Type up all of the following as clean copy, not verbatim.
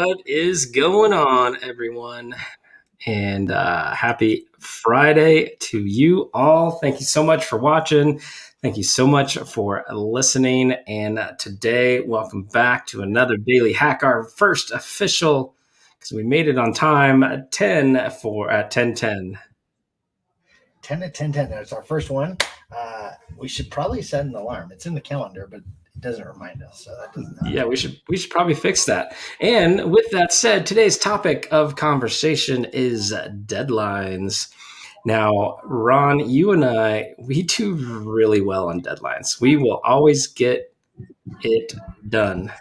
What is going on, everyone? And happy Friday to you all. Thank you so much for watching. Thank you so much for listening. And today, welcome back to another Daily Hack, our first official, because we made it on time, 10 for at 10:10. 10 at 10:10. That's our first one. We should probably set an alarm. It's in the calendar, but it doesn't remind us. So that doesn't. Yeah, we should probably fix that. And with that said, today's topic of conversation is deadlines. Now, Ron, you and I, we do really well on deadlines. We will always get it done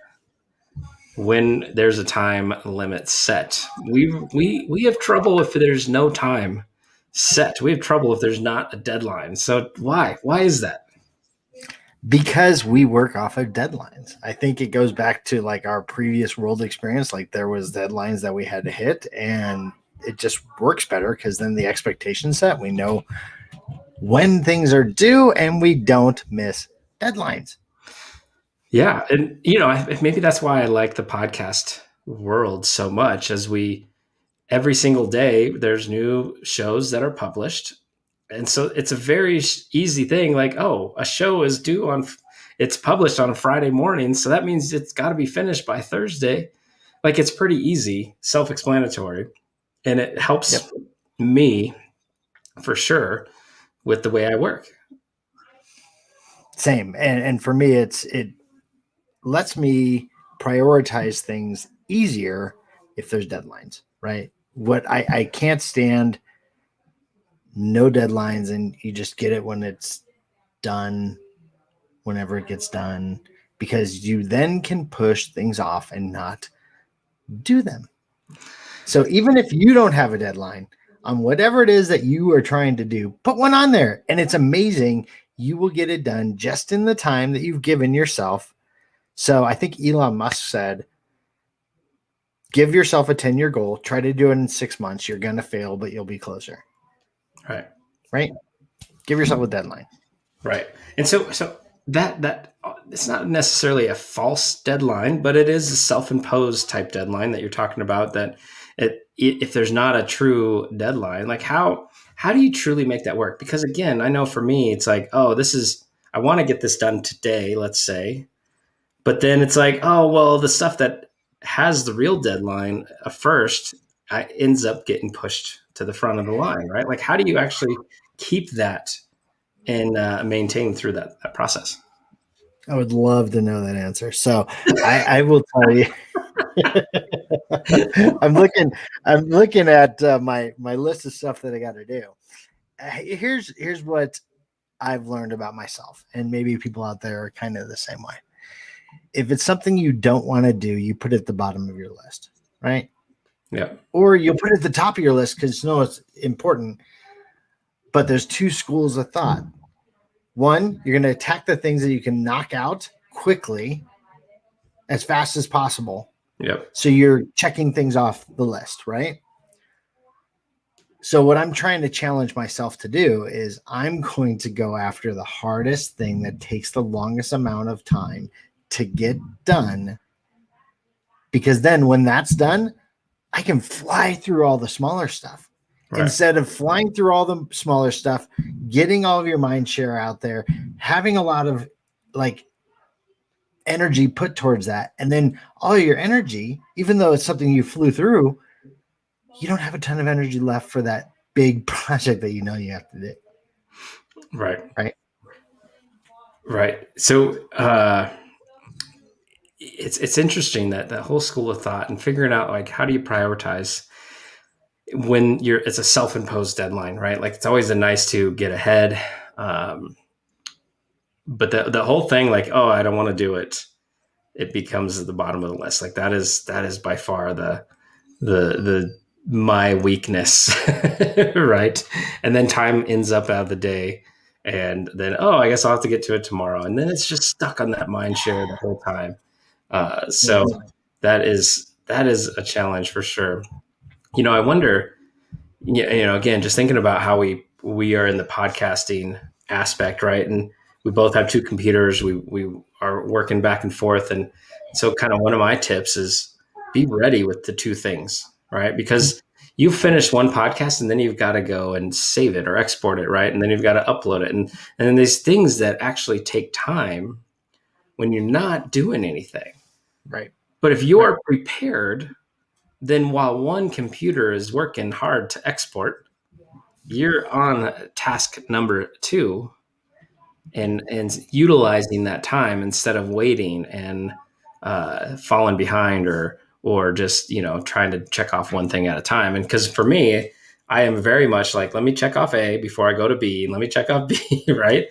when there's a time limit set. We have trouble if there's no time set. We have trouble if there's not a deadline. So why? Why is that? Because we work off of deadlines. I think it goes back to like our previous world experience. Like there was deadlines that we had to hit, and it just works better because then the expectation set. We know when things are due, and we don't miss deadlines. Yeah, and maybe that's why I like the podcast world so much. As we every single day, there's new shows that are published, and so it's a very easy thing. Like, oh, a show is due on, it's published on a Friday morning, so that means it's got to be finished by Thursday. Like, it's pretty easy, self-explanatory, and it helps me for sure with the way I work. Same, and for me, it lets me prioritize things easier if there's deadlines, right? What I can't stand no deadlines, and you just get it when it's done, whenever it gets done, because you then can push things off and not do them. So even if you don't have a deadline on whatever it is that you are trying to do, put one on there, and it's amazing. You will get it done just in the time that you've given yourself. So I think Elon Musk said, give yourself a 10-year goal. Try to do it in 6 months. You're going to fail, but you'll be closer. Right. Give yourself a deadline. Right. And so that it's not necessarily a false deadline, but it is a self-imposed type deadline that you're talking about. That if there's not a true deadline, like how do you truly make that work? Because again, I know for me, it's like, oh, I want to get this done today, let's say, but then it's like, oh, well, the stuff that has the real deadline first ends up getting pushed to the front of the line, right? Like, how do you actually keep that and maintain through that process? I would love to know that answer. So I will tell you. I'm looking at my list of stuff that I got to do. Here's what I've learned about myself, and maybe people out there are kind of the same way. If it's something you don't want to do, you put it at the bottom of your list, right? Yeah. Or you'll put it at the top of your list because you know it's important. But there's two schools of thought. One, you're going to attack the things that you can knock out quickly, as fast as possible. Yep. So you're checking things off the list, right? So what I'm trying to challenge myself to do is I'm going to go after the hardest thing that takes the longest amount of time to get done. Because then when that's done, I can fly through all the smaller stuff. Right. Instead of flying through all the smaller stuff, getting all of your mind share out there, having a lot of like energy put towards that. And then all your energy, even though it's something you flew through, you don't have a ton of energy left for that big project that you know you have to do. Right. So it's interesting that whole school of thought and figuring out like how do you prioritize when it's a self-imposed deadline, right? Like it's always nice to get ahead. But the whole thing, like, oh, I don't want to do it. It becomes at the bottom of the list. Like that is by far the my weakness, right? And then time ends up out of the day, and then I guess I'll have to get to it tomorrow, and then it's just stuck on that mind share the whole time. So that is a challenge for sure. I wonder, again, just thinking about how we are in the podcasting aspect, right? And we both have two computers. We are working back and forth. And so kind of one of my tips is be ready with the two things, right? Because you finish one podcast and then you've got to go and save it or export it, right? And then you've got to upload it. And then there's things that actually take time when you're not doing anything. Right. But if you Right. are prepared, then while one computer is working hard to export, you're on task number two and utilizing that time instead of waiting and falling behind or just trying to check off one thing at a time. And because for me, I am very much like, let me check off A before I go to B, and let me check off B, right?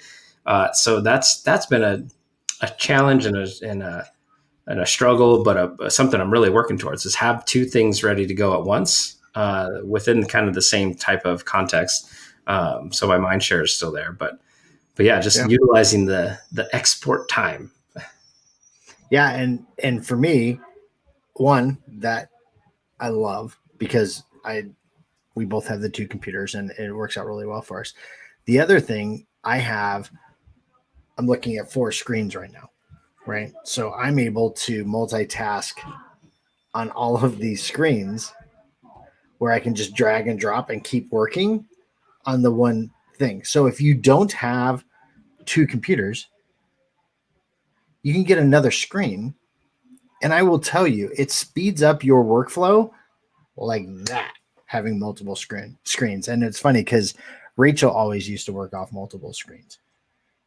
So that's been a challenge and a struggle, but something I'm really working towards is have two things ready to go at once within kind of the same type of context. So my mind share is still there, but yeah, just utilizing the export time. Yeah, and for me, one that I love because we both have the two computers and it works out really well for us. The other thing I'm looking at 4 screens right now, right? So I'm able to multitask on all of these screens where I can just drag and drop and keep working on the one thing. So if you don't have 2 computers, you can get another screen. And I will tell you, it speeds up your workflow like that, having multiple screens. And it's funny because Rachel always used to work off multiple screens.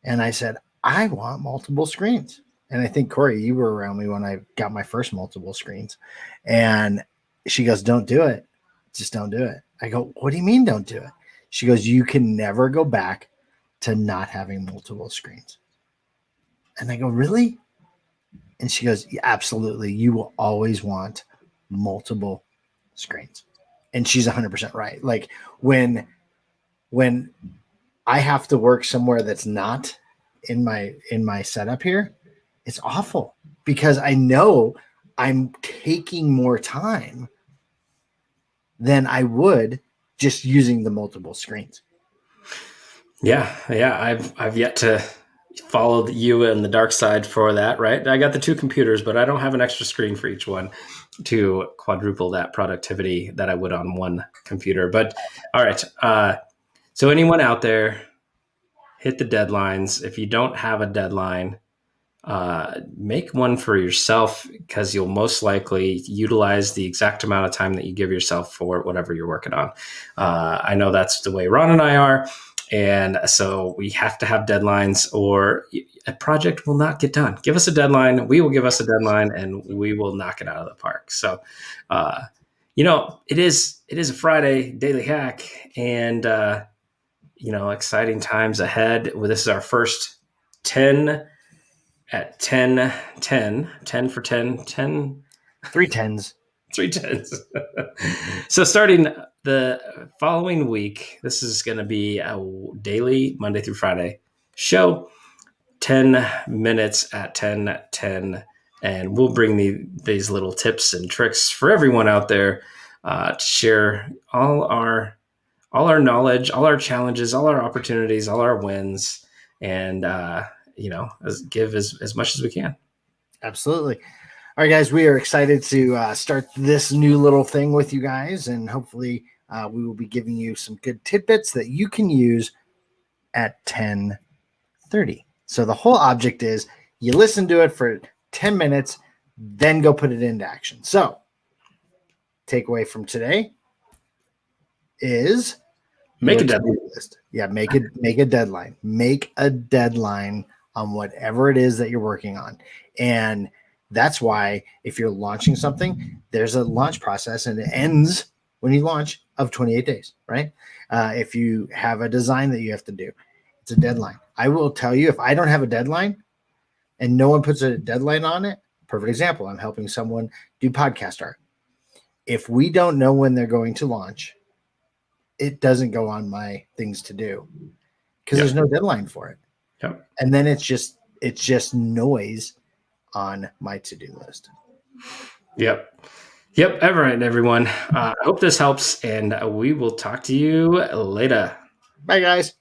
And I said, I want multiple screens. And I think, Corey, you were around me when I got my first multiple screens. And she goes, don't do it. Just don't do it. I go, what do you mean don't do it? She goes, you can never go back to not having multiple screens. And I go, really? And she goes, yeah, absolutely. You will always want multiple screens. And she's 100% right. Like when I have to work somewhere that's not in my setup here, it's awful because I know I'm taking more time than I would just using the multiple screens. Yeah. I've yet to follow you and the dark side for that, right? I got the 2 computers, but I don't have an extra screen for each one to quadruple that productivity that I would on one computer. But all right. So anyone out there, hit the deadlines. If you don't have a deadline, make one for yourself because you'll most likely utilize the exact amount of time that you give yourself for whatever you're working on. I know that's the way Ron and I are. And so we have to have deadlines or a project will not get done. Give us a deadline. We will give us a deadline and we will knock it out of the park. So, it is a Friday daily hack and, exciting times ahead. Well, this is our first 10 at 10, 10, 10 for 10, 10. 3 10s. 3 10s. So starting the following week, this is going to be a daily Monday through Friday show, 10 minutes at 10, 10. And we'll bring these little tips and tricks for everyone out there to share all our knowledge, all our challenges, all our opportunities, all our wins, and give as much as we can. Absolutely. All right, guys, we are excited to start this new little thing with you guys, and hopefully we will be giving you some good tidbits that you can use at 10:30. So the whole object is you listen to it for 10 minutes, then go put it into action. So takeaway from today is make a deadline. List. Yeah, make a deadline. Make a deadline on whatever it is that you're working on. And that's why if you're launching something, there's a launch process and it ends when you launch of 28 days, right? If you have a design that you have to do, it's a deadline. I will tell you, if I don't have a deadline and no one puts a deadline on it, perfect example, I'm helping someone do podcast art. If we don't know when they're going to launch, it doesn't go on my things to do because there's no deadline for it. Yep. And then it's just noise on my to-do list. Yep. All right, everyone. I hope this helps, and we will talk to you later. Bye, guys.